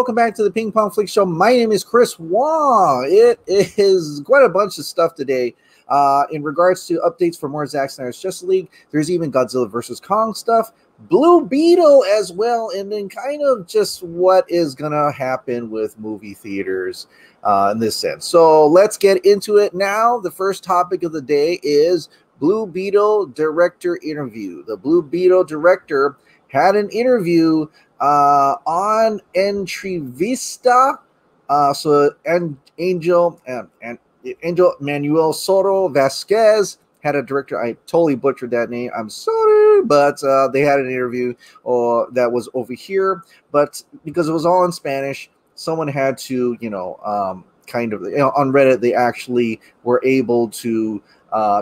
welcome back to the Ping Pong Flix Show. My name is Chris Wong. It is quite a bunch of stuff today in regards to updates for more Zack Snyder's Justice League. There's even Godzilla versus Kong stuff, Blue Beetle as well, and then kind of just what is going to happen with movie theaters in this sense. So let's get into it now. The first topic of the day is Blue Beetle director interview. The Blue Beetle director had an interview on Entrevista. And Angel Manuel Soto Vasquez had a director. I totally butchered that name. I'm sorry, but they had an interview that was over here. But because it was all in Spanish, someone had to, kind of, on Reddit, they actually were able to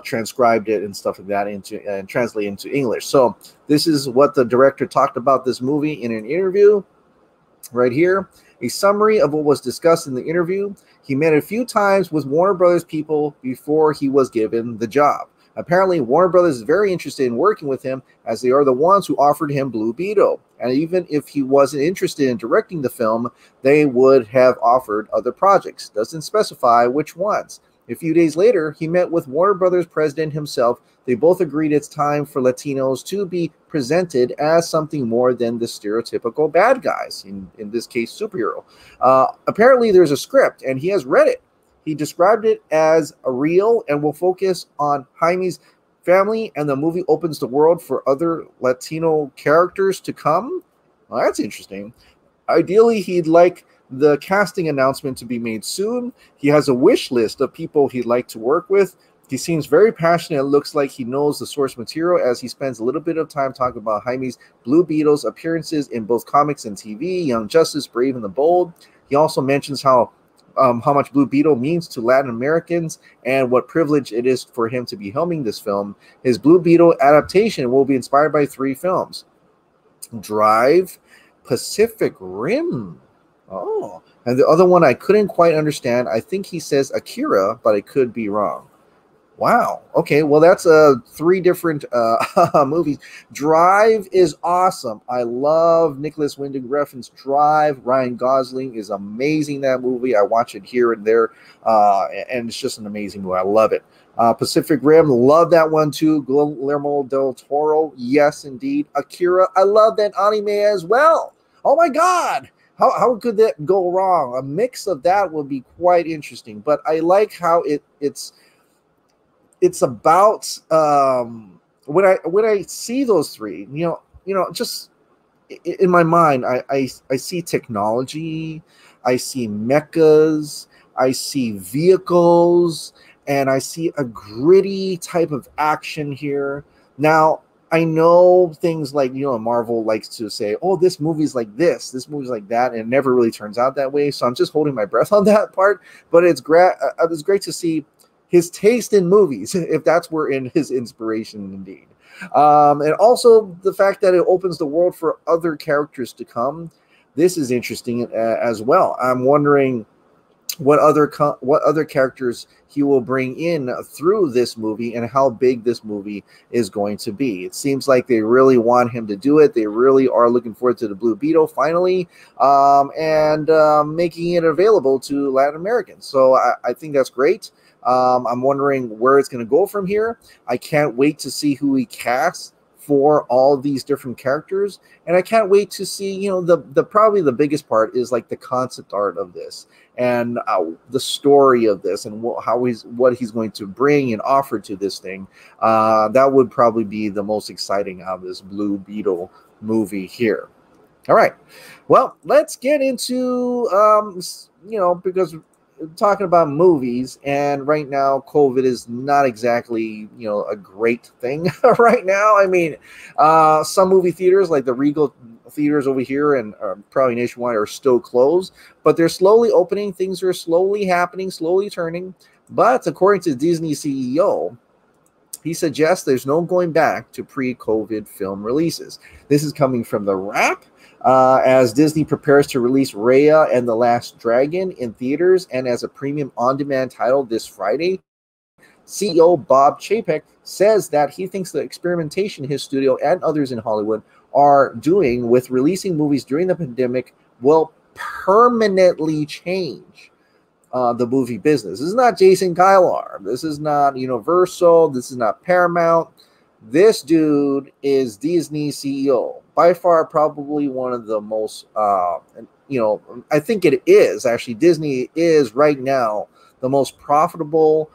transcribed it and stuff like that and translate into English. So this is what the director talked about this movie in an interview right here. A summary of what was discussed in the interview. He met a few times with Warner Brothers people before he was given the job. Apparently, Warner Brothers is very interested in working with him, as they are the ones who offered him Blue Beetle. And even if he wasn't interested in directing the film, they would have offered other projects. Doesn't specify which ones. A few days later, he met with Warner Brothers president himself. They both agreed it's time for Latinos to be presented as something more than the stereotypical bad guys, in this case, superhero. Apparently, there's a script, and he has read it. He described it as a real and will focus on Jaime's family, and the movie opens the world for other Latino characters to come. Well, that's interesting. Ideally, he'd like the casting announcement to be made soon. He has a wish list of people he'd like to work with. He seems very passionate. It looks like he knows the source material, as he spends a little bit of time talking about Jaime's Blue Beetle's appearances in both comics and TV, Young Justice, Brave and the Bold. He also mentions how much Blue Beetle means to Latin Americans and what privilege it is for him to be helming this film. His Blue Beetle adaptation will be inspired by 3 films: Drive, Pacific Rim. Oh, and the other one I couldn't quite understand. I think he says Akira, but I could be wrong. Wow. Okay, well, that's 3 different movies. Drive is awesome. I love Nicholas Winding Refn's Drive. Ryan Gosling is amazing in that movie. I watch it here and there, and it's just an amazing movie. I love it. Pacific Rim, love that one too. Guillermo del Toro, yes, indeed. Akira, I love that anime as well. Oh, my God. How could that go wrong? A mix of that would be quite interesting. But I like how it's about when I see those 3, just in my mind, I see technology, I see mechas, I see vehicles, and I see a gritty type of action here. Now, I know things like, Marvel likes to say, oh, this movie's like this movie's like that, and it never really turns out that way. So I'm just holding my breath on that part. But it's great to see his taste in movies, if that's where in his inspiration indeed. And also the fact that it opens the world for other characters to come. This is interesting as well. I'm wondering what other characters he will bring in through this movie and how big this movie is going to be. It seems like they really want him to do it. They really are looking forward to the Blue Beetle finally, and making it available to Latin Americans. So I think that's great. I'm wondering where it's going to go from here. I can't wait to see who he casts for all these different characters, and I can't wait to see, the probably the biggest part is like the concept art of this and the story of this and what he's going to bring and offer to this thing. That would probably be the most exciting out of this Blue Beetle movie here. All right, well, let's get into because talking about movies, and right now COVID is not exactly a great thing right now. I mean, some movie theaters like the Regal theaters over here and probably nationwide are still closed, but they're slowly opening. Things are slowly happening, slowly turning. But according to Disney CEO, he suggests there's no going back to pre-COVID film releases. This is coming from The Wrap. As Disney prepares to release Raya and the Last Dragon in theaters and as a premium on-demand title this Friday, CEO Bob Chapek says that he thinks the experimentation his studio and others in Hollywood are doing with releasing movies during the pandemic will permanently change the movie business. This is not Jason Kylar. This is not Universal. This is not Paramount. This dude is Disney CEO. By far, probably one of the most, I think it is actually, Disney is right now the most profitable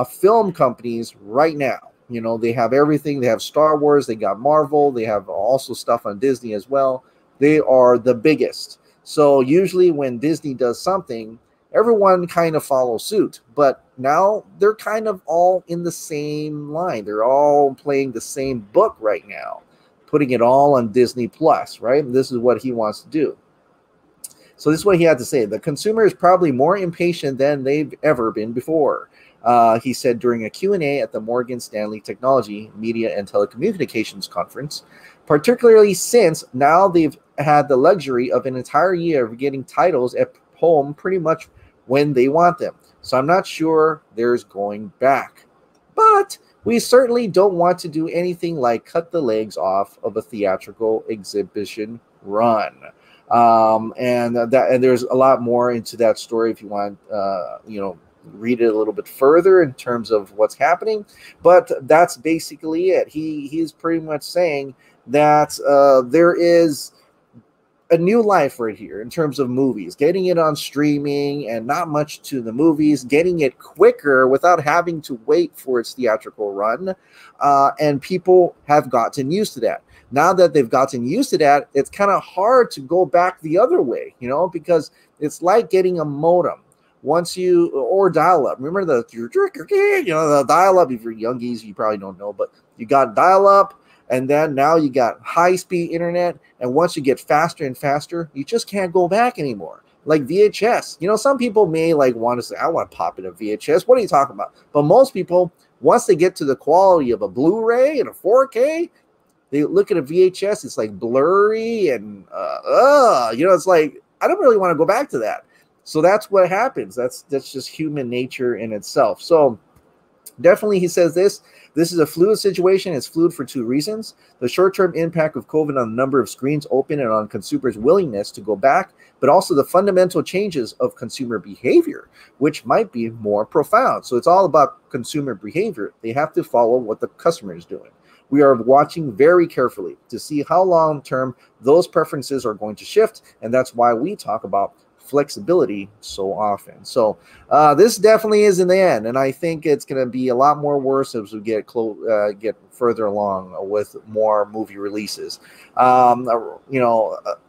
film companies right now. They have everything. They have Star Wars. They got Marvel. They have also stuff on Disney as well. They are the biggest. So usually when Disney does something, everyone kind of follows suit. But now they're kind of all in the same line. They're all playing the same book right now, putting it all on Disney Plus, right? This is what he wants to do. So this is what he had to say. The consumer is probably more impatient than they've ever been before. He said during a Q&A at the Morgan Stanley Technology, Media, and Telecommunications Conference, particularly since now they've had the luxury of an entire year of getting titles at home pretty much when they want them. So I'm not sure there's going back. But we certainly don't want to do anything like cut the legs off of a theatrical exhibition run. And there's a lot more into that story if you want, read it a little bit further in terms of what's happening. But that's basically it. He's pretty much saying that there is a new life right here in terms of movies, getting it on streaming and not much to the movies, getting it quicker without having to wait for its theatrical run. And people have gotten used to that. Now that they've gotten used to that, it's kind of hard to go back the other way, because it's like getting a modem. Once you, or dial-up, remember the dial-up, if you're youngies, you probably don't know, but you got dial-up, and then now you got high-speed internet, and once you get faster and faster, you just can't go back anymore. Like VHS. Some people may want to say, I want to pop in a VHS. What are you talking about? But most people, once they get to the quality of a Blu-ray and a 4K, they look at a VHS, it's like blurry and, it's like, I don't really want to go back to that. So that's what happens. That's just human nature in itself. So definitely he says this is a fluid situation. It's fluid for two reasons. The short-term impact of COVID on the number of screens open and on consumers' willingness to go back, but also the fundamental changes of consumer behavior, which might be more profound. So it's all about consumer behavior. They have to follow what the customer is doing. We are watching very carefully to see how long-term those preferences are going to shift, and that's why we talk about flexibility so often. So this definitely is in the end, and I think it's going to be a lot more worse as we get further along with more movie releases.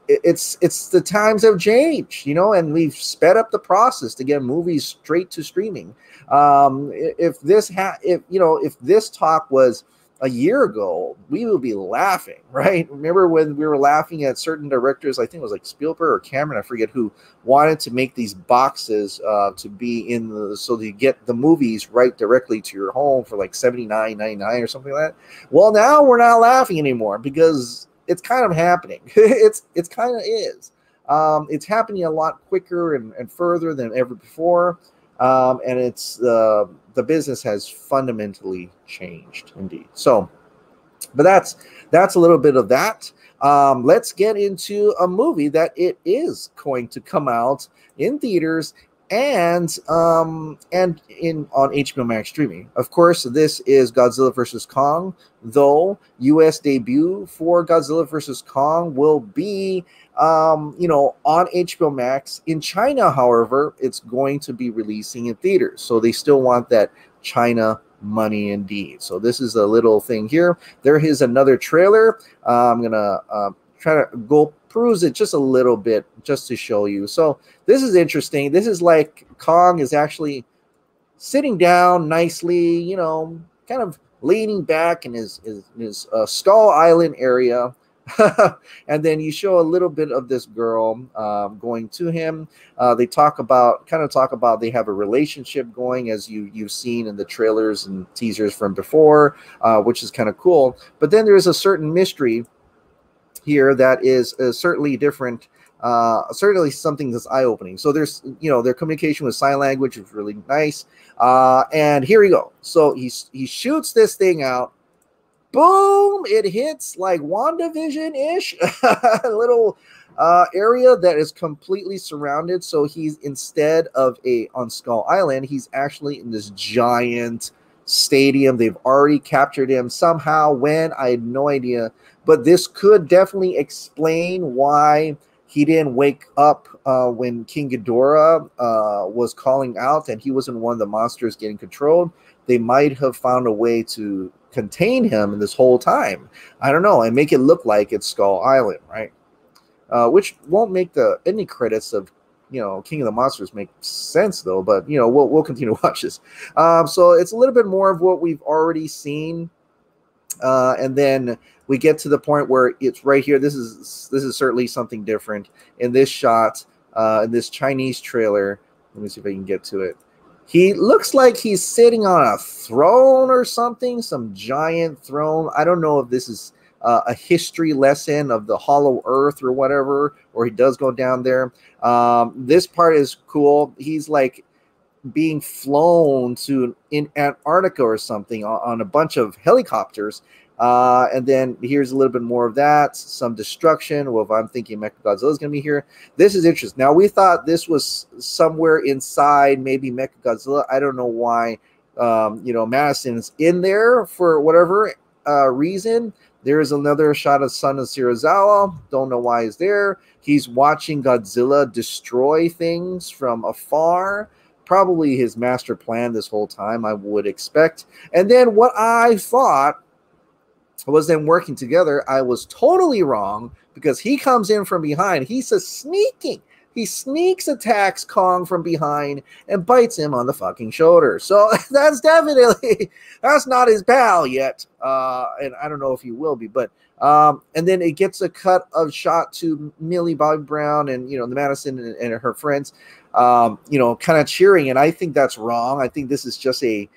It's the times have changed, and we've sped up the process to get movies straight to streaming. If this talk was a year ago, we would be laughing, right? Remember when we were laughing at certain directors, I think it was like Spielberg or Cameron, I forget who, wanted to make these boxes to be so that you get the movies right directly to your home for like $79.99 or something like that. Well, now we're not laughing anymore because it's kind of happening. It's kind of is. It's happening a lot quicker and further than ever before. And it's the business has fundamentally changed indeed. So, but that's a little bit of that. Let's get into a movie that it is going to come out in theaters and on HBO Max streaming. Of course, this is Godzilla vs. Kong, though US debut for Godzilla vs. Kong will be on HBO Max. In China, however, it's going to be releasing in theaters. So they still want that China money indeed. So this is a little thing here. There is another trailer. I'm going to try to go peruse it just a little bit just to show you. So this is interesting. This is like Kong is actually sitting down nicely, kind of leaning back in his Skull Island area. And then you show a little bit of this girl going to him. They talk about they have a relationship going, as you've seen in the trailers and teasers from before, which is kind of cool. But then there's a certain mystery here that is certainly different. Certainly something that's eye-opening. So there's their communication with sign language is really nice. And here we go. So he shoots this thing out. Boom! It hits like WandaVision-ish, a little area that is completely surrounded. So he's, instead of on Skull Island, he's actually in this giant stadium. They've already captured him somehow. When, I had no idea, but this could definitely explain why he didn't wake up when King Ghidorah was calling out, and he wasn't one of the monsters getting controlled. They might have found a way to contain him in this whole time. I don't know, and make it look like it's Skull Island, right? Which won't make the ending credits of, you know, King of the Monsters make sense though. But you know, we'll continue to watch this. So it's a little bit more of what we've already seen, and then we get to the point where it's right here. This is certainly something different in this shot, in this Chinese trailer. Let me see if I can get to it. He looks like he's sitting on a throne or something, some giant throne. I don't know if this is a history lesson of the Hollow Earth or whatever, or he does go down there. This part is cool. He's like being flown to in Antarctica or something on a bunch of helicopters. And then here's a little bit more of that, some destruction. Well, if I'm thinking Mechagodzilla is going to be here. This is interesting. Now, we thought this was somewhere inside, maybe Mechagodzilla. I don't know why, you know, Madison's in there for whatever reason. There's another shot of Son of Serizawa. Don't know why he's there. He's watching Godzilla destroy things from afar. Probably his master plan this whole time, I would expect. And then what I thought was them working together, I was totally wrong, because he comes in from behind. He's a sneaking. He sneaks attacks Kong from behind and bites him on the fucking shoulder. So that's definitely, that's not his pal yet. And I don't know if he will be, but, and then it gets a cut of shot to Millie Bobby Brown and, you know, the Madison and her friends, you know, kind of cheering. And I think that's wrong. I think this is just a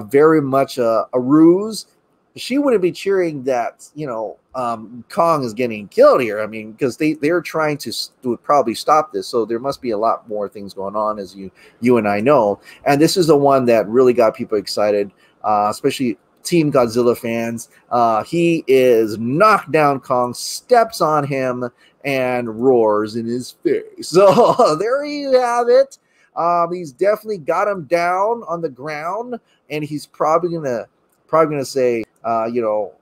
very much a ruse. She wouldn't be cheering that, you know, Kong is getting killed here. I mean, because they're trying to probably stop this. So there must be a lot more things going on, as you and I know. And this is the one that really got people excited, especially Team Godzilla fans. He is knocked down Kong, steps on him, and roars in his face. So there you have it. He's definitely got him down on the ground, and he's probably gonna say, you know,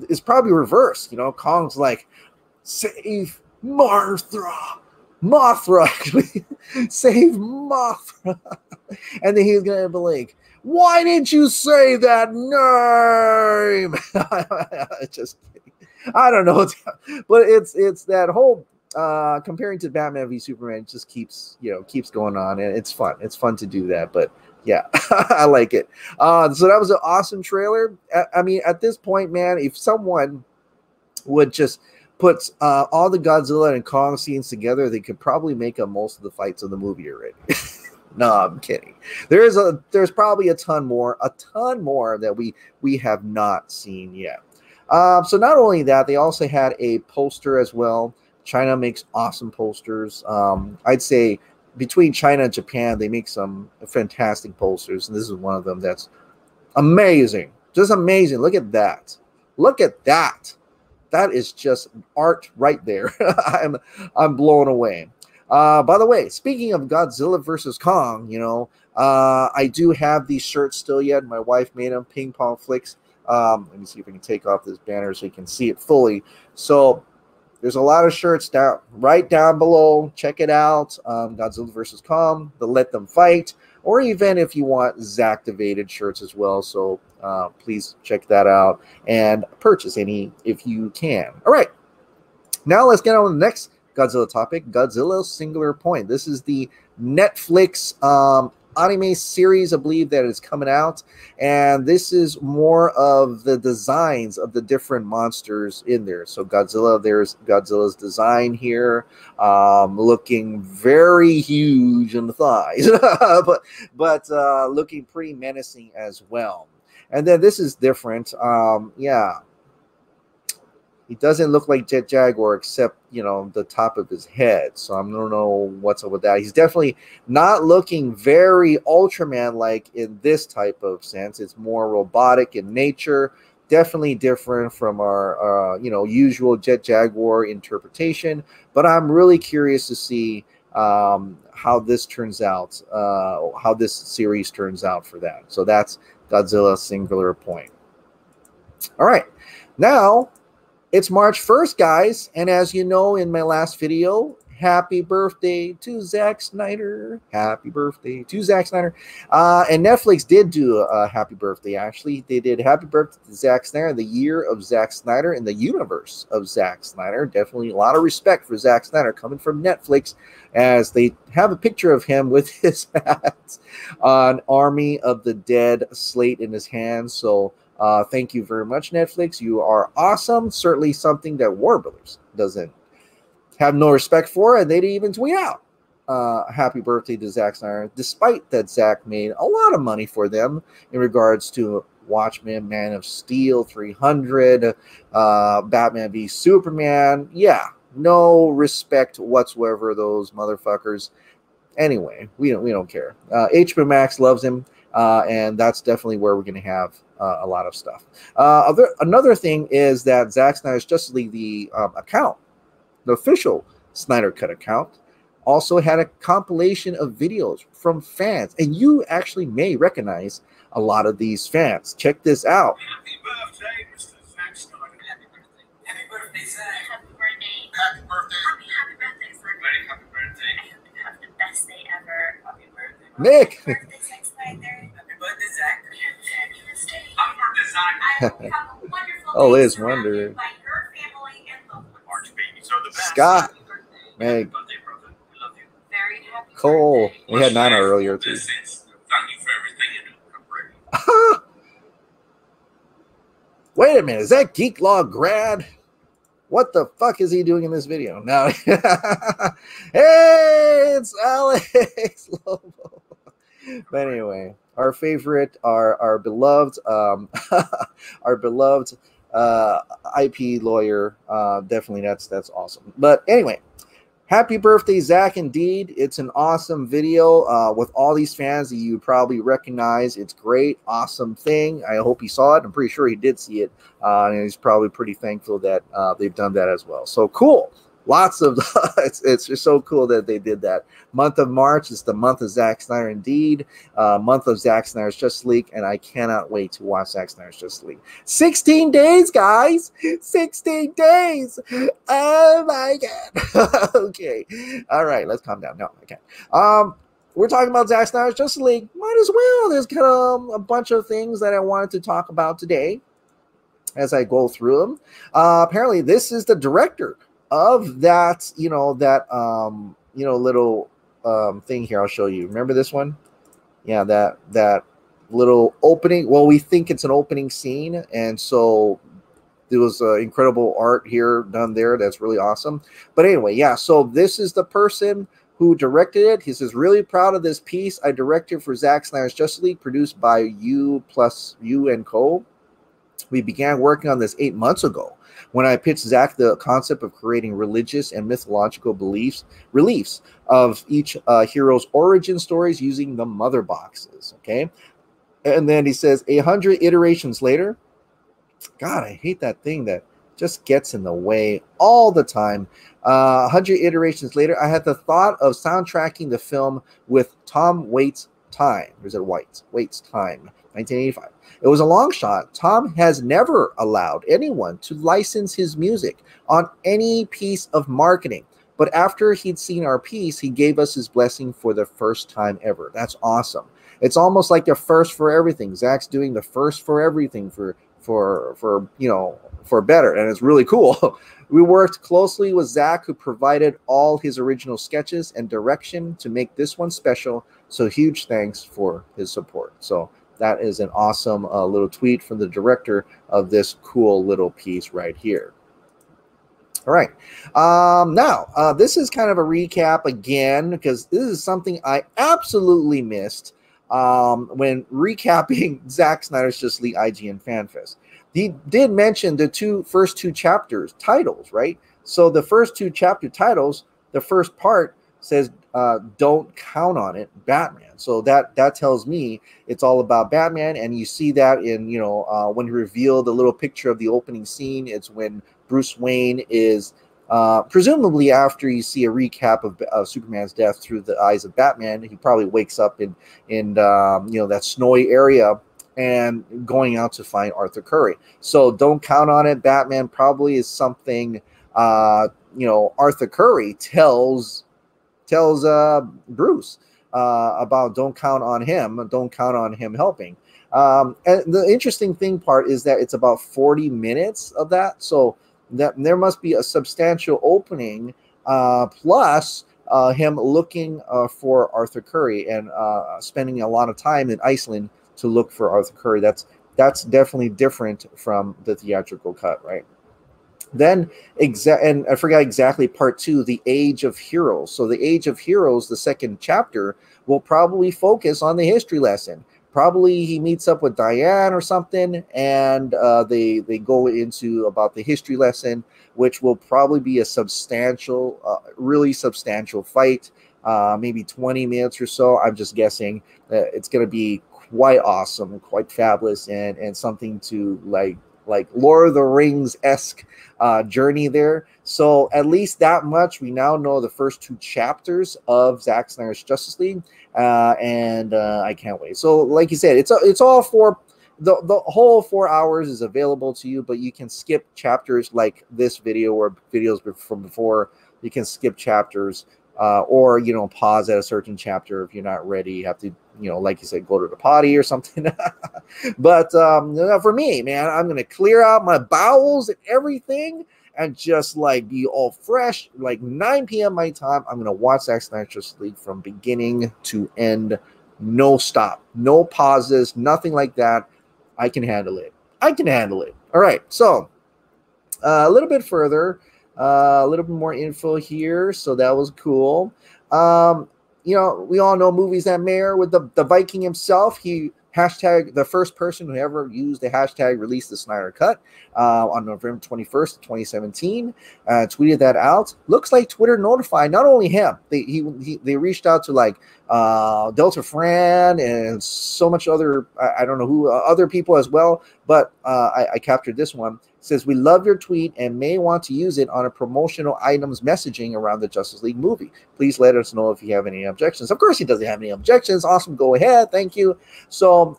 it's probably reversed. You know, Kong's like, save Mothra, actually, save Mothra, and then he's gonna be like, why didn't you say that name? Just kidding. I don't know, but it's that whole comparing to Batman v Superman, it just keeps going on, and it's fun. It's fun to do that, but. Yeah, I like it. So that was an awesome trailer. I mean, at this point, man, if someone would just put all the Godzilla and Kong scenes together, they could probably make up most of the fights of the movie already. No, I'm kidding. There's probably a ton more that we have not seen yet. So not only that, they also had a poster as well. China makes awesome posters. I'd say between China and Japan, they make some fantastic posters, and this is one of them that's amazing. Just amazing. Look at that. Look at that. That is just art right there. I'm blown away. By the way, speaking of Godzilla versus Kong, you know, I do have these shirts still yet. My wife made them, Ping Pong Flix. Let me see if I can take off this banner so you can see it fully. So there's a lot of shirts right down below. Check it out. Godzilla vs. Kong, the Let Them Fight, or even if you want Zactivated shirts as well. So please check that out and purchase any if you can. All right. Now let's get on to the next Godzilla topic, Godzilla Singular Point. This is the Netflix anime series, I believe, that is coming out, and this is more of the designs of the different monsters in there. So Godzilla, there's Godzilla's design here, looking very huge in the thighs, but looking pretty menacing as well. And then this is different. Yeah, he doesn't look like Jet Jaguar except, you know, the top of his head. So I don't know what's up with that. He's definitely not looking very Ultraman-like in this type of sense. It's more robotic in nature. Definitely different from our usual Jet Jaguar interpretation, but I'm really curious to see how this turns out, how this series turns out for that. So that's Godzilla singular point. All right, now it's March 1st, guys, and as you know in my last video, happy birthday to Zack Snyder. Happy birthday to Zack Snyder. And Netflix did do a happy birthday, actually. They did happy birthday to Zack Snyder, the year of Zack Snyder in the universe of Zack Snyder. Definitely a lot of respect for Zack Snyder coming from Netflix, as they have a picture of him with his hat on Army of the Dead slate in his hand. So thank you very much, Netflix. You are awesome. Certainly something that Warner Brothers doesn't have no respect for, and they didn't even tweet out happy birthday to Zack Snyder, despite that Zack made a lot of money for them in regards to Watchmen, Man of Steel, 300, Batman v Superman. Yeah, no respect whatsoever, those motherfuckers. Anyway, we don't care. HBO Max loves him, and that's definitely where we're going to have a lot of stuff. Another thing is that Zack Snyder's Justice League, the account, the official Snyder Cut account, also had a compilation of videos from fans, and you actually may recognize a lot of these fans. Check this out. Happy birthday, Mr. Zack Snyder. Happy birthday. Happy birthday, Zack. Happy birthday. Happy birthday. Happy birthday, Zack. Very happy birthday. I hope you have the best day ever. Happy birthday. Nick. Happy birthday, Zack Snyder. Happy birthday, Zack. Happy birthday. Happy birthday, Zack. I hope you have a wonderful day. Oh, Liz Wonder. By your family and loved ones. March babies are the best. Scott. Meg. Happy birthday, brother. We love you. Very happy Cole. birthday. We had Nana earlier, too. Thank you for everything you do. I'm ready. Wait a minute, is that Geek Law Grad? What the fuck is he doing in this video? Now, hey, it's Alex Lobo. But anyway, our favorite, our beloved, our beloved IP lawyer. Definitely, that's awesome. But anyway, happy birthday, Zack. Indeed, it's an awesome video with all these fans that you probably recognize. It's great, awesome thing. I hope he saw it. I'm pretty sure he did see it, and he's probably pretty thankful that they've done that as well. So cool. Lots of it's just so cool that they did that. Month of March is the month of Zack Snyder, indeed. Month of Zack Snyder's Justice League, and I cannot wait to watch Zack Snyder's Justice League. 16 days, guys. 16 days. Oh my god. Okay. All right, let's calm down. No, okay. We're talking about Zack Snyder's Justice League. Might as well. There's kind of a bunch of things that I wanted to talk about today as I go through them. Apparently, this is the director of that, little thing here. I'll show you. Remember this one? Yeah, that little opening. Well, we think it's an opening scene, and so there was incredible art here done there. That's really awesome. But anyway, yeah. So this is the person who directed it. He says, "Really proud of this piece I directed for Zack Snyder's Justice League, produced by You and Co. We began working on this 8 months ago, when I pitched Zack the concept of creating religious and mythological reliefs of each hero's origin stories using the mother boxes." Okay. And then he says, 100 iterations later, God, I hate that thing that just gets in the way all the time. 100 iterations later, I had the thought of soundtracking the film with Tom Waits' Time. Or is it Waits' Time, 1985. It was a long shot. Tom has never allowed anyone to license his music on any piece of marketing. But after he'd seen our piece, he gave us his blessing for the first time ever. That's awesome. It's almost like the first for everything. Zack's doing the first for everything for better, and it's really cool. We worked closely with Zack, who provided all his original sketches and direction to make this one special. So huge thanks for his support. So that is an awesome little tweet from the director of this cool little piece right here. All right. Now, this is kind of a recap again, because this is something I absolutely missed when recapping Zack Snyder's Justice League IGN FanFest. He did mention the first two chapters titles, right? So the first two chapter titles, the first part says don't count on it, Batman. So that tells me it's all about Batman, and you see that in, you know, when he revealed the little picture of the opening scene. It's when Bruce Wayne is presumably after you see a recap of Superman's death through the eyes of Batman. He probably wakes up in you know, that snowy area and going out to find Arthur Curry. So don't count on it. Batman probably is something you know, Arthur Curry tells Bruce about. Don't count on him. Don't count on him helping. And the interesting thing part is that it's about 40 minutes of that. So that there must be a substantial opening, plus him looking for Arthur Curry and spending a lot of time in Iceland to look for Arthur Curry. That's definitely different from the theatrical cut, right? Then and I forgot exactly part 2, the Age of Heroes. So the Age of Heroes, the second chapter, will probably focus on the history lesson. Probably he meets up with Diane or something, and they go into about the history lesson, which will probably be a substantial, really substantial fight, maybe 20 minutes or so. I'm just guessing. It's going to be quite awesome and quite fabulous, and something to like Lord of the Rings-esque journey there. So at least that much we now know the first 2 chapters of Zack Snyder's Justice League, and I can't wait. So like you said, it's all for the whole 4 hours is available to you, but you can skip chapters like this video or videos from before. You can skip chapters, or, you know, pause at a certain chapter if you're not ready. You have to, you know, like you said, go to the potty or something. But for me, man, I'm gonna clear out my bowels and everything and just like be all fresh. Like 9 p.m. my time, I'm gonna watch Zack Snyder Justice League from beginning to end, no stop, no pauses, nothing like that. I can handle it. I can handle it. All right, so a little bit further. A little bit more info here, so that was cool. You know, we all know Movies That Mayor with the Viking himself. He hashtag the first person who ever used the hashtag release the Snyder Cut on November 21st, 2017. Tweeted that out. Looks like Twitter notified not only him. They reached out to like Delta Fran and so much other, I don't know who, other people as well. But I captured this one. It says, we love your tweet and may want to use it on a promotional items messaging around the Justice League movie. Please let us know if you have any objections. Of course, he doesn't have any objections. Awesome. Go ahead. Thank you. So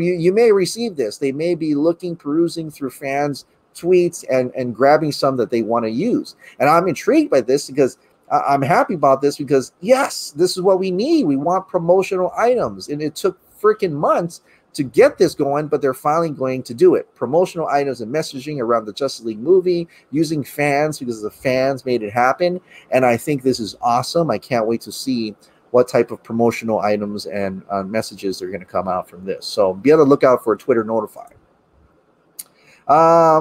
you may receive this. They may be perusing through fans' tweets and grabbing some that they want to use. And I'm intrigued by this because I'm happy about this because, yes, this is what we need. We want promotional items. And it took freaking months to get this going, but they're finally going to do it. Promotional items and messaging around the Justice League movie, using fans because the fans made it happen. And I think this is awesome. I can't wait to see what type of promotional items and messages are going to come out from this. So be on the lookout for Twitter Notify.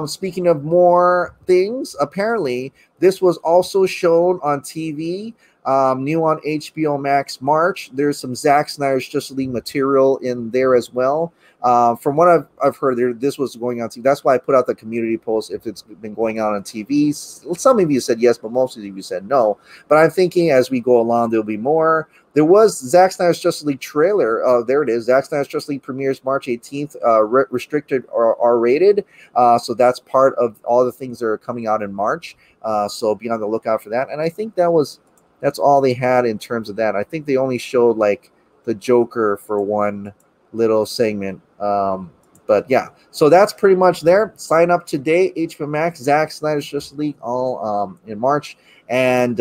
Speaking of more things, apparently this was also shown on TV. New on HBO Max March. There's some Zack Snyder's Justice League material in there as well. From what I've heard, this was going on TV. That's why I put out the community post if it's been going on TV. Some of you said yes, but most of you said no. But I'm thinking as we go along, there'll be more. There was Zack Snyder's Justice League trailer. There it is. Zack Snyder's Justice League premieres March 18th, restricted or R-rated. So that's part of all the things that are coming out in March. So be on the lookout for that. And I think that's all they had in terms of that. I think they only showed like the Joker for one little segment. But yeah, so that's pretty much there. Sign up today. HBO Max, Zack Snyder's Justice League, all in March. And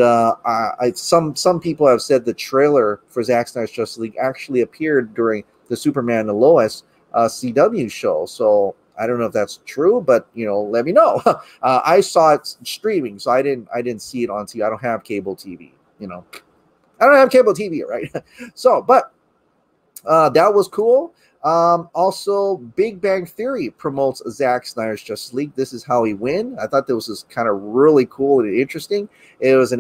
some people have said the trailer for Zack Snyder's Justice League actually appeared during the Superman and Lois CW show. So I don't know if that's true, but let me know. I saw it streaming, so I didn't see it on TV. I don't have cable TV. I don't have cable TV, right? So, but that was cool. Also, Big Bang Theory promotes Zack Snyder's Justice League. This is how he win. I thought this was kind of really cool and interesting. It was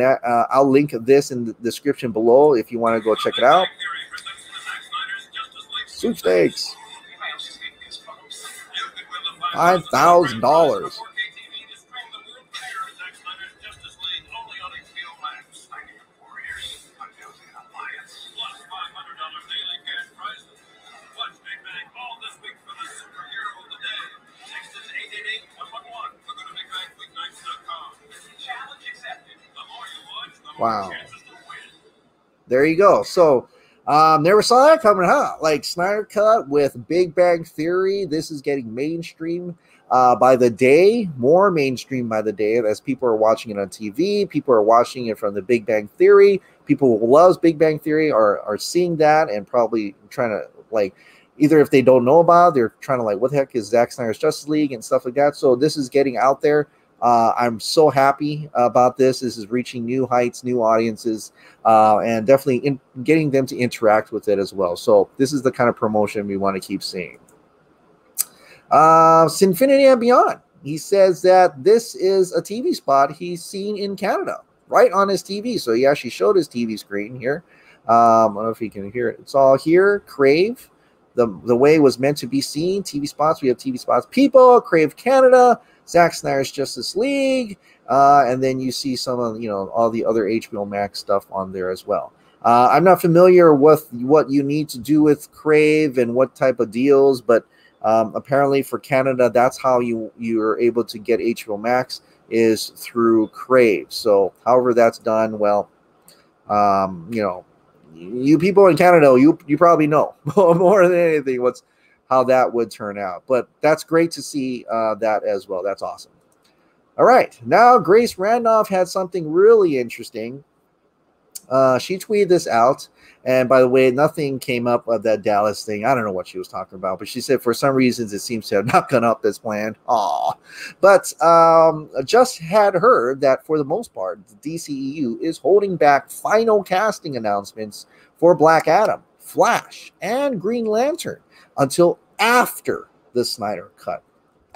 I'll link this in the description below if you want to go check it out. Sweepstakes. $5,000. Wow. There you go. So never saw that coming, huh? Like Snyder Cut with Big Bang Theory. This is getting mainstream by the day, more mainstream by the day, as people are watching it on TV. People are watching it from the Big Bang Theory. People who loves Big Bang Theory are seeing that and probably trying to, like, either if they don't know about it, they're trying to, like, what the heck is Zack Snyder's Justice League and stuff like that. So this is getting out there. I'm so happy about this. This is reaching new heights, new audiences, and definitely getting them to interact with it as well. So this is the kind of promotion we want to keep seeing. Sinfinity and Beyond. He says that this is a TV spot he's seen in Canada, right on his TV. So he actually showed his TV screen here. I don't know if you can hear it. It's all here. Crave. The way it was meant to be seen. TV spots. We have TV spots. People. Crave Canada. Zack Snyder's Justice League, and then you see some of, you know, all the other HBO Max stuff on there as well. I'm not familiar with what you need to do with Crave and what type of deals, but apparently for Canada, that's how you're able to get HBO Max is through Crave. So however that's done, well, you know, you people in Canada, you probably know more than anything how that would turn out. But that's great to see that as well. That's awesome. All right. Now, Grace Randolph had something really interesting. She tweeted this out. And by the way, nothing came up of that Dallas thing. I don't know what she was talking about. But she said for some reasons it seems to have not gone up as planned. Aw. But just had heard that for the most part, the DCEU is holding back final casting announcements for Black Adam, Flash, and Green Lantern until after the Snyder Cut.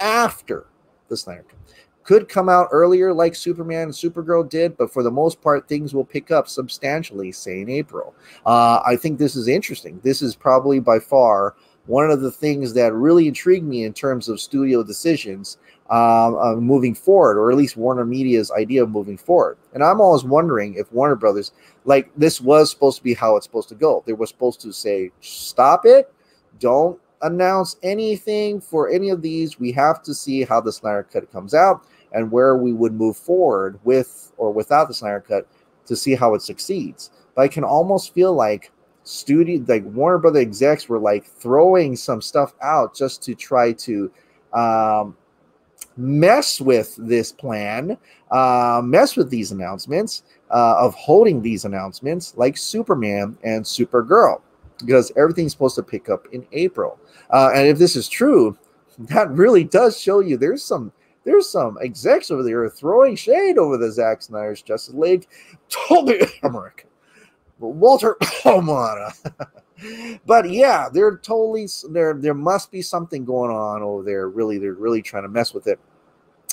After the Snyder Cut. Could come out earlier like Superman and Supergirl did, but for the most part, things will pick up substantially, say, in April. I think this is interesting. This is probably by far one of the things that really intrigued me in terms of studio decisions moving forward, or at least Warner Media's idea of moving forward. And I'm always wondering if Warner Brothers, like, this was supposed to be how it's supposed to go. They were supposed to say, stop it. Don't announce anything for any of these. We have to see how the Snyder Cut comes out and where we would move forward with or without the Snyder Cut to see how it succeeds. But I can almost feel like Warner Brother execs were like throwing some stuff out just to try to mess with this plan, mess with these announcements, of holding these announcements like Superman and Supergirl, because everything's supposed to pick up in April. And if this is true, that really does show you there's some execs over there throwing shade over the Zack Snyder's Justice League. Toby Emmerich, Walter Palmana. But yeah, they're totally there must be something going on over there. Really, they're really trying to mess with it.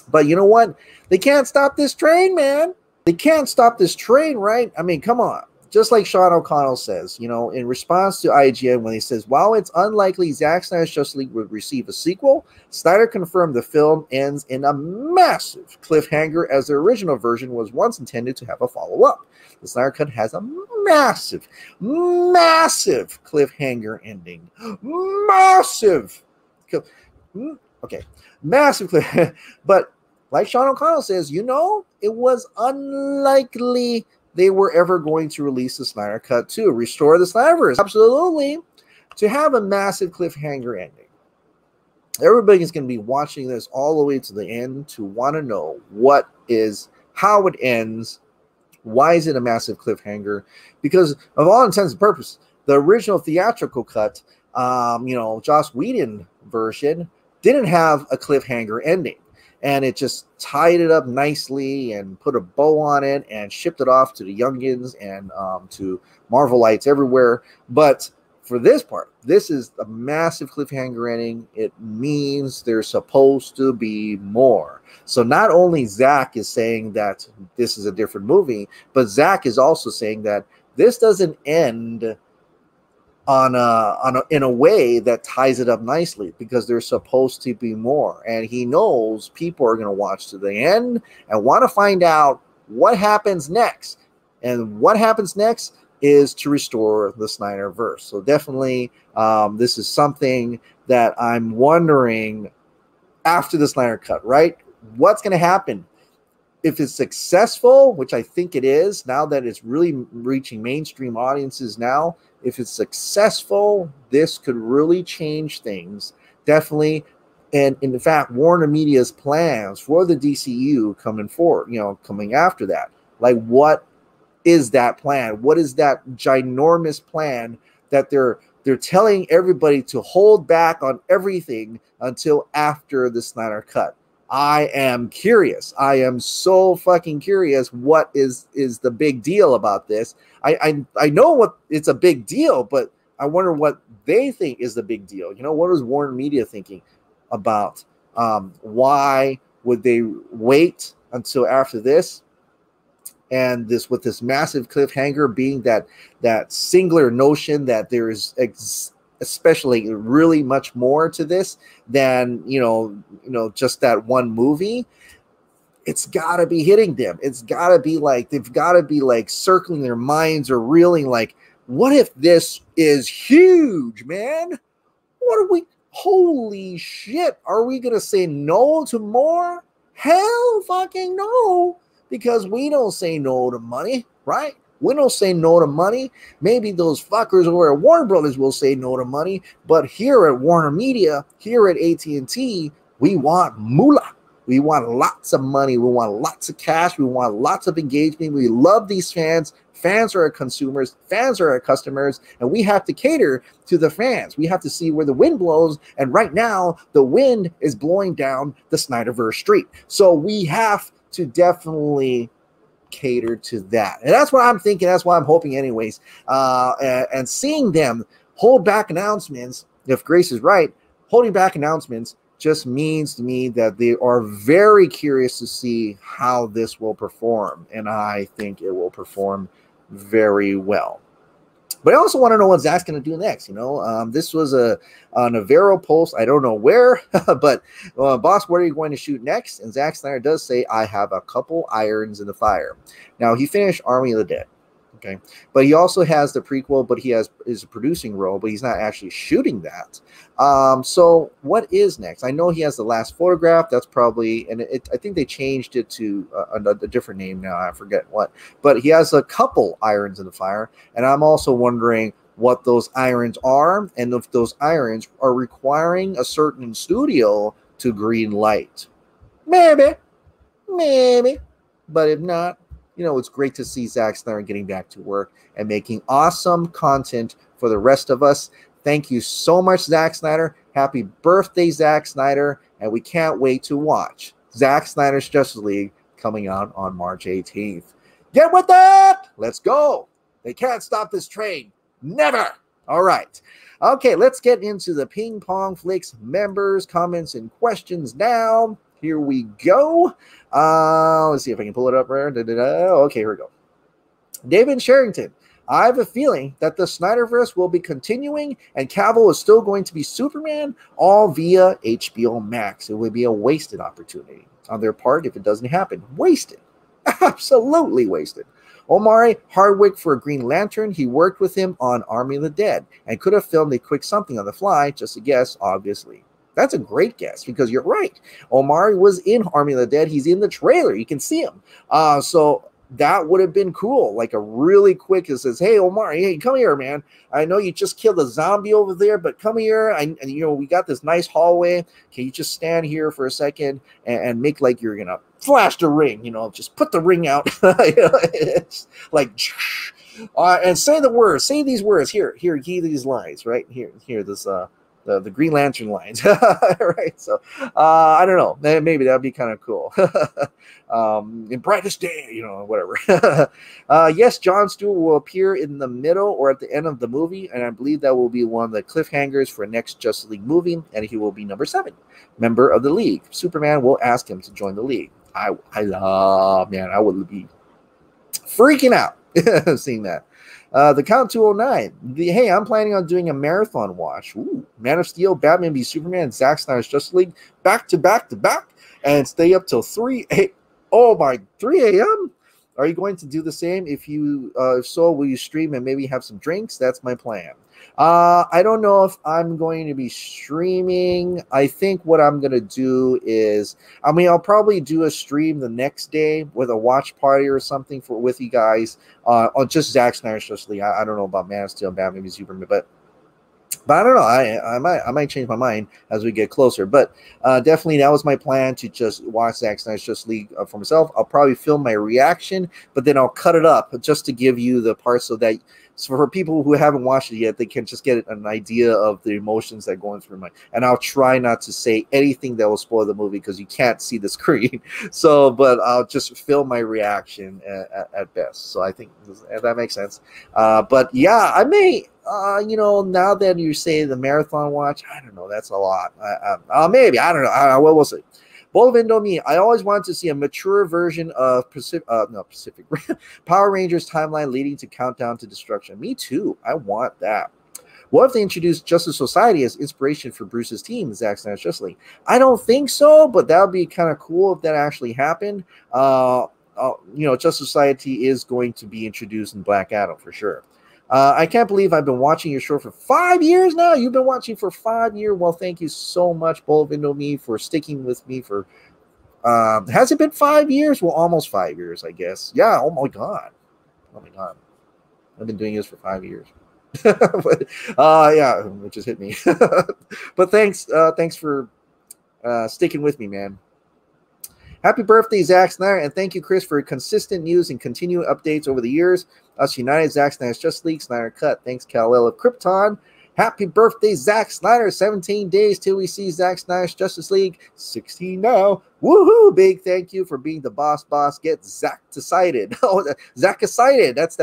But you know what? They can't stop this train, man. They can't stop this train, right? I mean, come on. Just like Sean O'Connell says, you know, in response to IGN when he says, while it's unlikely Zack Snyder's Justice League would receive a sequel, Snyder confirmed the film ends in a massive cliffhanger as the original version was once intended to have a follow-up. The Snyder Cut has a massive, massive cliffhanger ending. Massive. Okay. Massive cliffhanger. But like Sean O'Connell says, you know, it was unlikely they were ever going to release the Snyder Cut to restore the Snyderverse. Absolutely. To have a massive cliffhanger ending. Everybody's going to be watching this all the way to the end to want to know how it ends. Why is it a massive cliffhanger? Because of all intents and purposes, the original theatrical cut, you know, Joss Whedon version didn't have a cliffhanger ending. And it just tied it up nicely and put a bow on it and shipped it off to the youngins and to Marvelites everywhere. But for this part, this is a massive cliffhanger ending. It means there's supposed to be more. So not only Zack is saying that this is a different movie, but Zack is also saying that this doesn't end in a way that ties it up nicely, because there's supposed to be more, and he knows people are going to watch to the end and want to find out what happens next. And what happens next is to restore the Snyderverse. So definitely this is something that I'm wondering after the Snyder Cut, right? What's going to happen? if it's successful, which I think it is, now that it's really reaching mainstream audiences now, if it's successful, this could really change things. Definitely. And in fact, Warner Media's plans for the DCEU coming forward, coming after that, like what is that plan? What is that ginormous plan that they're telling everybody to hold back on everything until after the Snyder Cut? I am curious. I am so fucking curious. What is the big deal about this? I know what it's a big deal, but I wonder what they think is the big deal. What is Warner Media thinking about? Why would they wait until after this? And with this massive cliffhanger being that singular notion that there is especially really much more to this than just that one movie. It's got to be hitting them. It's got to be like they've got to be like circling their minds or reeling like, what if this is huge, man? Holy shit, are we gonna say no to more? Hell fucking no, because we don't say no to money, right? We don't say no to money. Maybe those fuckers over at Warner Brothers will say no to money, but here at Warner Media, here at AT&T, we want moolah. We want lots of money. We want lots of cash. We want lots of engagement. We love these fans. Fans are our consumers. Fans are our customers, and we have to cater to the fans. We have to see where the wind blows, and right now, the wind is blowing down the Snyderverse street. So we have to definitely cater to that, and that's what I'm thinking. That's what I'm hoping, anyways. And seeing them hold back announcements, if Grace is right, holding back announcements just means to me that they are very curious to see how this will perform, and I think it will perform very well. But I also want to know what Zack's going to do next. This was a Navarro post. I don't know where, but boss, what are you going to shoot next? And Zack Snyder does say, I have a couple irons in the fire. Now, he finished Army of the Dead. Okay, but he also has the prequel, but he is a producing role, but he's not actually shooting that. So what is next? I know he has The Last Photograph. That's probably, and I think they changed it to a different name now. I forget what, but he has a couple irons in the fire, and I'm also wondering what those irons are, and if those irons are requiring a certain studio to green light. Maybe, but if not, it's great to see Zack Snyder getting back to work and making awesome content for the rest of us. Thank you so much, Zack Snyder. Happy birthday, Zack Snyder. And we can't wait to watch Zack Snyder's Justice League coming out on March 18th. Get with that. Let's go. They can't stop this train. Never. All right. Okay, let's get into the Ping Pong Flix members' comments and questions now. Here we go. Let's see if I can pull it up. Okay, here we go. David Sherrington. I have a feeling that the Snyderverse will be continuing and Cavill is still going to be Superman, all via HBO Max. It would be a wasted opportunity on their part if it doesn't happen. Wasted. Absolutely wasted. Omari Hardwick for Green Lantern. He worked with him on Army of the Dead and could have filmed a quick something on the fly. Just a guess, obviously. That's a great guess because you're right. Omari was in Army of the Dead. He's in the trailer. You can see him. So that would have been cool. Like a really quick, it says, hey, Omari, hey, come here, man. I know you just killed a zombie over there, but come here. And we got this nice hallway. Can you just stand here for a second and make like you're going to flash the ring, just put the ring out. It's like, and say the words, say these words here, these lines right here, this, the Green Lantern lines, right? So I don't know. Maybe that'd be kind of cool. In brightest day, whatever. Yes, Jon Stewart will appear in the middle or at the end of the movie, and I believe that will be one of the cliffhangers for next Justice League movie, and he will be number 7, member of the League. Superman will ask him to join the League. I would be freaking out seeing that. The Count 209. Hey, I'm planning on doing a marathon watch. Ooh, Man of Steel, Batman v Superman, Zack Snyder's Justice League, back to back, and stay up till 3 a.m. Are you going to do the same? If so, will you stream and maybe have some drinks? That's my plan. I don't know if I'm going to be streaming. I think what I'm going to do is, I mean, I'll probably do a stream the next day with a watch party or something with you guys on just Zack Snyder's Justice League. I don't know about Man of Steel, Batman v Superman, but I don't know. I might change my mind as we get closer. But definitely that was my plan, to just watch Zack Snyder's Justice League for myself. I'll probably film my reaction, but then I'll cut it up just to give you the parts so for people who haven't watched it yet, they can just get an idea of the emotions that are going through my. And I'll try not to say anything that will spoil the movie because you can't see the screen. So, but I'll just film my reaction at best. So I think that makes sense. But yeah, I may. Now that you say the marathon watch, I don't know. That's a lot. Maybe. I don't know. We'll see. Bolvindo me. I always wanted to see a mature version of Pacific Power Rangers timeline leading to Countdown to Destruction. Me too. I want that. What if they introduced Justice Society as inspiration for Bruce's team, Zack Snyder's Justice League? I don't think so, but that would be kind of cool if that actually happened. Justice Society is going to be introduced in Black Adam for sure. I can't believe I've been watching your show for 5 years now. You've been watching for 5 years. Well, thank you so much, Bolvindo me, for sticking with me for. Has it been 5 years? Well, almost 5 years, I guess. Yeah. Oh my god. I've been doing this for 5 years. But, yeah, it just hit me. But thanks for sticking with me, man. Happy birthday, Zack Snyder, and thank you, Chris, for consistent news and continued updates over the years. Us United, Zack Snyder's Justice League, Snyder Cut. Thanks, Kal-El of Krypton. Happy birthday, Zack Snyder. 17 days till we see Zack Snyder's Justice League. 16 now. Woohoo! Big thank you for being the boss. Get Zack decided. Oh, Zack excited. That's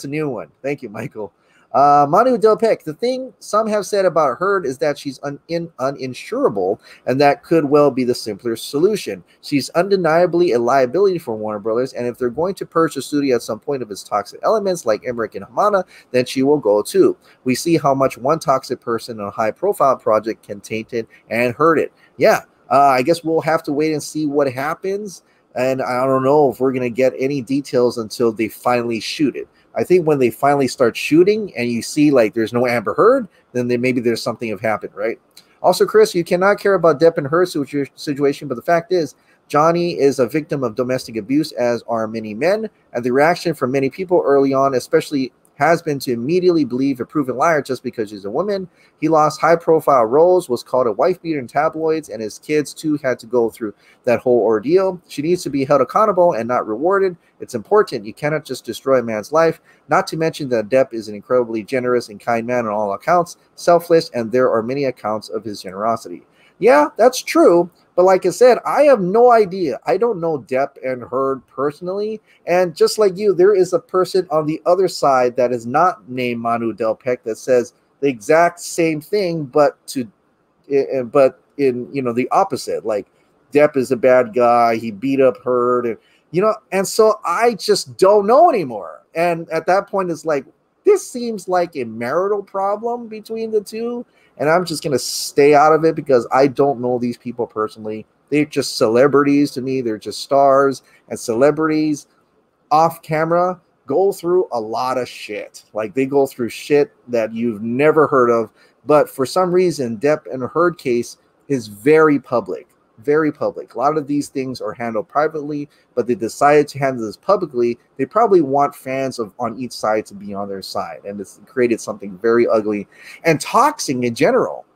a new one. Thank you, Michael. Manu Delpec, the thing some have said about Heard is that she's uninsurable, and that could well be the simpler solution. She's undeniably a liability for Warner Brothers, and if they're going to purge the studio at some point of its toxic elements like Emmerich and Hamada, then she will go too. We see how much one toxic person on a high-profile project can taint it and hurt it. Yeah, I guess we'll have to wait and see what happens, and I don't know if we're going to get any details until they finally shoot it. I think when they finally start shooting and you see like there's no Amber Heard, then maybe there's something have happened, right? Also, Chris, you cannot care about Depp and Heard situation, but the fact is Johnny is a victim of domestic abuse, as are many men, and the reaction from many people early on, especially, has been to immediately believe a proven liar just because she's a woman. He lost high-profile roles, was called a wife-beater in tabloids, and his kids, too, had to go through that whole ordeal. She needs to be held accountable and not rewarded. It's important. You cannot just destroy a man's life, not to mention that Depp is an incredibly generous and kind man on all accounts, selfless, and there are many accounts of his generosity. Yeah, that's true. But like I said, I have no idea. I don't know Depp and Heard personally. And just like you, there is a person on the other side that is not named Manu Delpec that says the exact same thing, but in the opposite. Like Depp is a bad guy. He beat up Heard, and so I just don't know anymore. And at that point, it's like, this seems like a marital problem between the two. And I'm just going to stay out of it because I don't know these people personally. They're just celebrities to me. They're just stars. And celebrities off camera go through a lot of shit. Like they go through shit that you've never heard of. But for some reason, Depp and Heard case is very public. Very public. A lot of these things are handled privately, but they decided to handle this publicly. They probably want fans on each side to be on their side, and it's created something very ugly and toxic in general.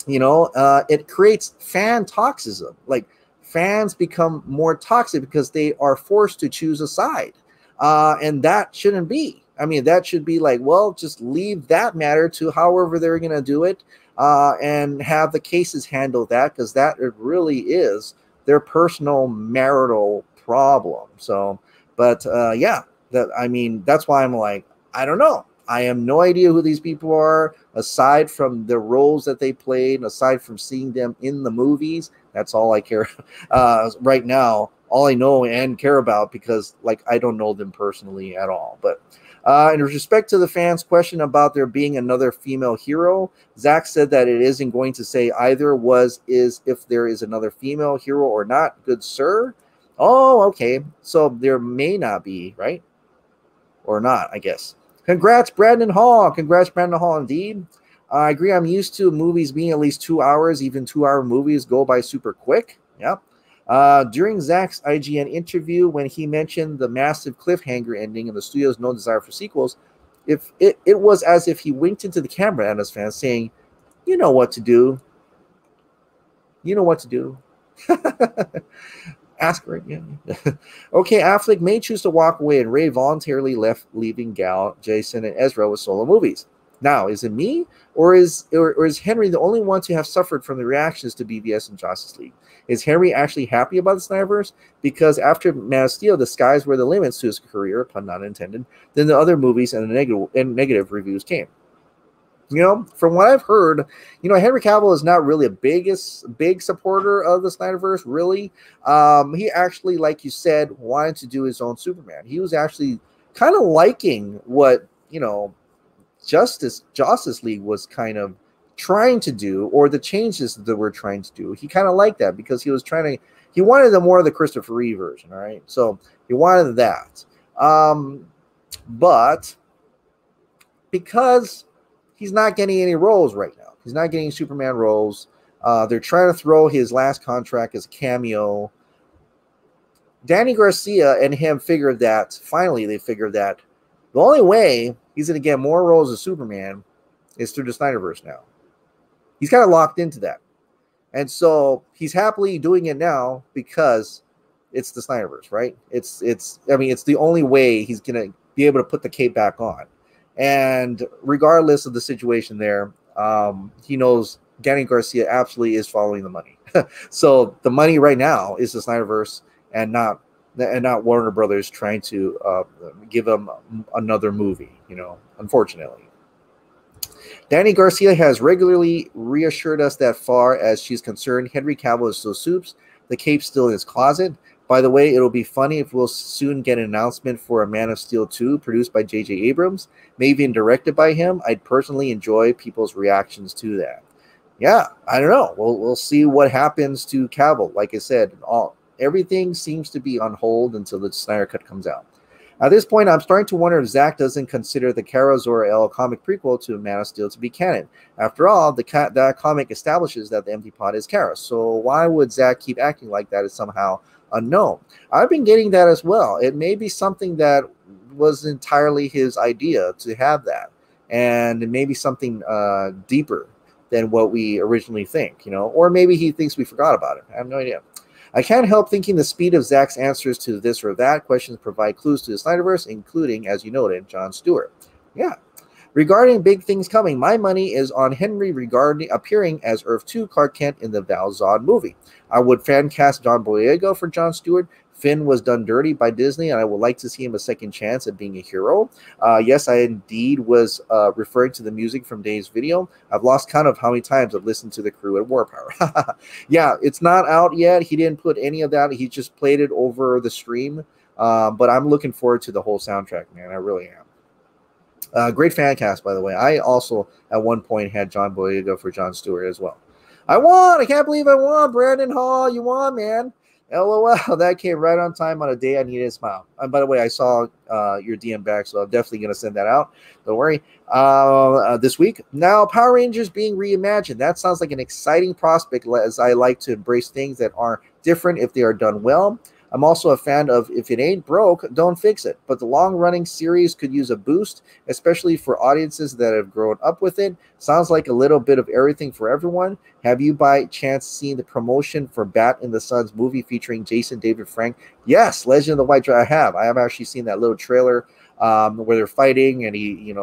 It creates fan toxism. Like fans become more toxic because they are forced to choose a side, and that shouldn't be. I mean, that should be like, well, just leave that matter to however they're going to do it. And have the cases handle that, because that it really is their personal marital problem. So, but that's why I'm like, I don't know. I have no idea who these people are, aside from the roles that they played, and aside from seeing them in the movies. That's all I care right now. All I know and care about, because like I don't know them personally at all. But in respect to the fans' question about there being another female hero, Zack said that it isn't going to say either is if there is another female hero or not. Good sir. Oh, okay. So there may not be, right? Or not, I guess. Congrats, Brandon Hall. Congrats, Brandon Hall, indeed. I agree. I'm used to movies being at least 2 hours. Even 2-hour movies go by super quick. Yep. During Zack's IGN interview, when he mentioned the massive cliffhanger ending and the studio's no desire for sequels, if it was as if he winked into the camera at his fans, saying, "You know what to do. You know what to do." Ask her again. Okay, Affleck may choose to walk away, and Ray voluntarily left, leaving Gal, Jason, and Ezra with solo movies. Now, is it me, or is Henry the only one to have suffered from the reactions to BVS and Justice League? Is Henry actually happy about the Snyderverse? Because after Man of Steel, the skies were the limits to his career, pun not intended. Then the other movies and the negative reviews came. You know, from what I've heard, you know, Henry Cavill is not really a big supporter of the Snyderverse, really. He actually, like you said, wanted to do his own Superman. He was actually kind of liking what, you know, Justice League was kind of trying to do, or the changes that we're trying to do. He kind of liked that because he wanted the more of the Christopher Reeve version, all right? So he wanted that. But because he's not getting any roles right now. He's not getting Superman roles. They're trying to throw his last contract as a cameo. Danny Garcia and him figured that, finally they figured that the only way he's going to get more roles as Superman is through the Snyderverse now. He's kind of locked into that. And so he's happily doing it now because it's the Snyderverse, right? It's the only way he's going to be able to put the cape back on. And regardless of the situation there, he knows Danny Garcia absolutely is following the money. So the money right now is the Snyderverse and not Warner Brothers trying to give him another movie, you know, unfortunately. Danny Garcia has regularly reassured us that far as she's concerned, Henry Cavill is still Supes. The cape's still in his closet. By the way, it'll be funny if we'll soon get an announcement for a Man of Steel 2 produced by J.J. Abrams, maybe even directed by him. I'd personally enjoy people's reactions to that. Yeah, I don't know. We'll see what happens to Cavill. Like I said, everything seems to be on hold until the Snyder Cut comes out. At this point, I'm starting to wonder if Zack doesn't consider the Kara Zor-El comic prequel to Man of Steel to be canon. After all, that comic establishes that the empty pot is Kara. So why would Zack keep acting like that is somehow unknown? I've been getting that as well. It may be something that was entirely his idea to have that, and it may be something deeper than what we originally think, you know, or maybe he thinks we forgot about it. I have no idea. I can't help thinking the speed of Zack's answers to this or that questions provide clues to the Snyderverse, including, as you noted, Jon Stewart. Yeah. Regarding big things coming, my money is on Henry regarding appearing as Earth 2 Clark Kent in the Val Zod movie. I would fan cast John Boyega for Jon Stewart. Finn was done dirty by Disney, and I would like to see him a second chance at being a hero. Yes, I indeed was referring to the music from Dave's video. I've lost count of how many times I've listened to the crew at War Power. Yeah, it's not out yet. He didn't put any of that. He just played it over the stream. But I'm looking forward to the whole soundtrack, man. I really am. Great fan cast, by the way. I also, at one point, had John Boyega for Jon Stewart as well. I won! I can't believe I won, Brandon Hall. You won, man. LOL, that came right on time on a day I needed a smile. And by the way, I saw your DM back, so I'm definitely going to send that out. Don't worry. This week. Now, Power Rangers being reimagined. That sounds like an exciting prospect, as I like to embrace things that are different if they are done well. I'm also a fan of if it ain't broke, don't fix it. But the long-running series could use a boost, especially for audiences that have grown up with it. Sounds like a little bit of everything for everyone. Have you by chance seen the promotion for Bat in the Sun's movie featuring Jason David Frank? Yes, Legend of the White Dragon. I have actually seen that little trailer where they're fighting and he,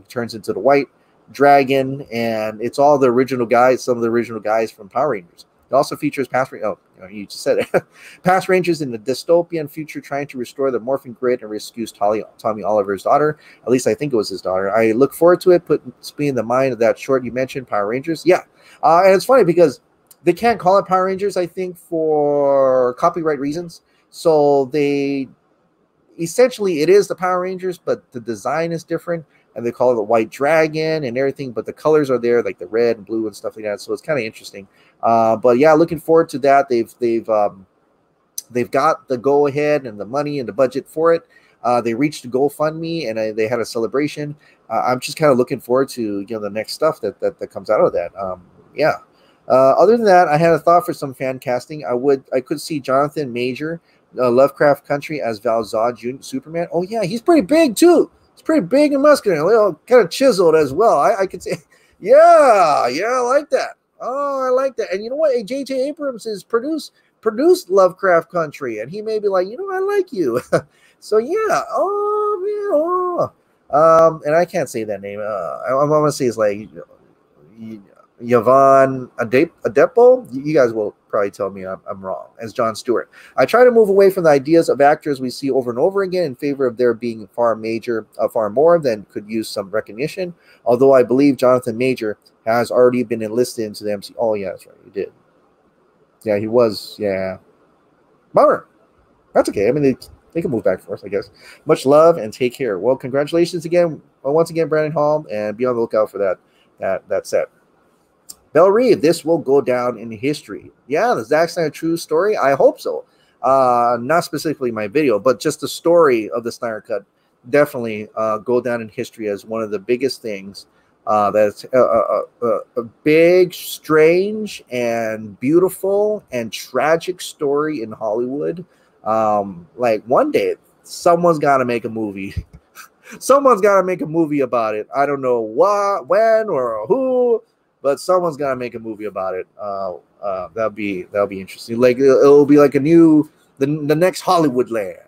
turns into the White Dragon, and it's all the original guys, some of the original guys from Power Rangers. It also features you just said it. Past Rangers in the dystopian future trying to restore the morphing grid and rescue Tommy Oliver's daughter. At least I think it was his daughter. I look forward to it. Put me in the mind of that short you mentioned, Power Rangers. Yeah. And it's funny because they can't call it Power Rangers, I think, for copyright reasons. So they essentially, it is the Power Rangers, but the design is different. And they call it the White Dragon and everything, but the colors are there, like the red and blue and stuff like that. So it's kind of interesting. But yeah, looking forward to that. They've got the go ahead and the money and the budget for it. They reached GoFundMe and they had a celebration. I'm just kind of looking forward to the next stuff that comes out of that. Yeah. Other than that, I had a thought for some fan casting. I could see Jonathan Major, Lovecraft Country as Val-Zod Superman. Oh yeah, he's pretty big too. He's pretty big and muscular, a little kind of chiseled as well. I could say, yeah, I like that. Oh, I like that. And you know what? J.J. Abrams is produced Lovecraft Country, and he may be like, I like you. So yeah. Oh yeah. And I can't say that name. I'm gonna say it's like Yvonne Adepo. You guys will probably tell me I'm wrong. As Jon Stewart, I try to move away from the ideas of actors we see over and over again in favor of there being far more than could use some recognition. Although I believe Jonathan Major has already been enlisted into the MCU. Oh yeah, that's right, he did. Yeah, he was. Yeah, bummer. That's okay. I mean, they can move back and forth, I guess. Much love and take care. Well, congratulations again, once again, Brandon Hall, and be on the lookout for that set. Belle Reeve, this will go down in history. Yeah, the Zack Snyder true story. I hope so. Not specifically my video, but just the story of the Snyder Cut definitely go down in history as one of the biggest things. That's a big, strange, and beautiful and tragic story in Hollywood. Like one day, someone's got to make a movie. Someone's got to make a movie about it. I don't know what, when, or who, but someone's got to make a movie about it. That'll be interesting. Like it'll be like the next Hollywood land,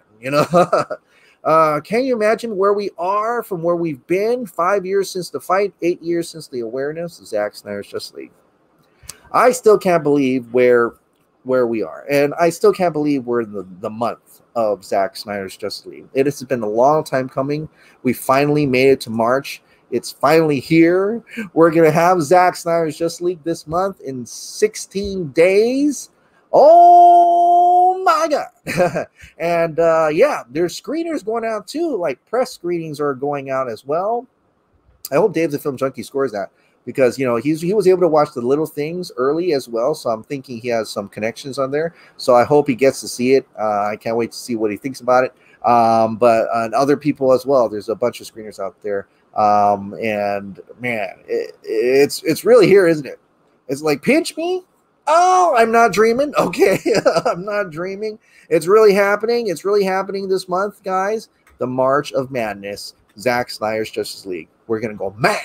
Can you imagine where we are from where we've been? 5 years since the fight, 8 years since the awareness of Zack Snyder's Justice League. I still can't believe where we are, and I still can't believe we're in the month of Zack Snyder's Justice League. It has been a long time coming. We finally made it to March. It's finally here. We're gonna have Zack Snyder's Justice League this month in 16 days. Oh my god. And yeah, there's screeners going out too, like press screenings are going out as well. I hope Dave the Film Junkie scores that, because he was able to watch the little things early as well, so I'm thinking he has some connections on there, so I hope he gets to see it. I can't wait to see what he thinks about it. But other people as well, there's a bunch of screeners out there. And man, it's really here, isn't it? It's like, pinch me. Oh, I'm not dreaming. Okay. I'm not dreaming. It's really happening. It's really happening this month, guys. The March of Madness, Zack Snyder's Justice League. We're going to go mad.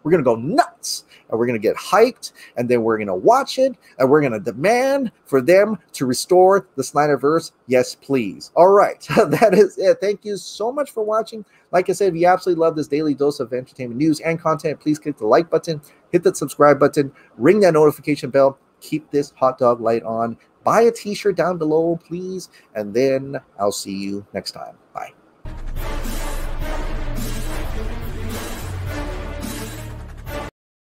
We're going to go nuts. And we're going to get hyped. And then we're going to watch it. And we're going to demand for them to restore the Snyderverse. Yes, please. All right. That is it. Thank you so much for watching. Like I said, if you absolutely love this daily dose of entertainment news and content, please click the like button, hit that subscribe button, ring that notification bell, keep this hot dog light on, buy a t-shirt down below, please, and then I'll see you next time. Bye.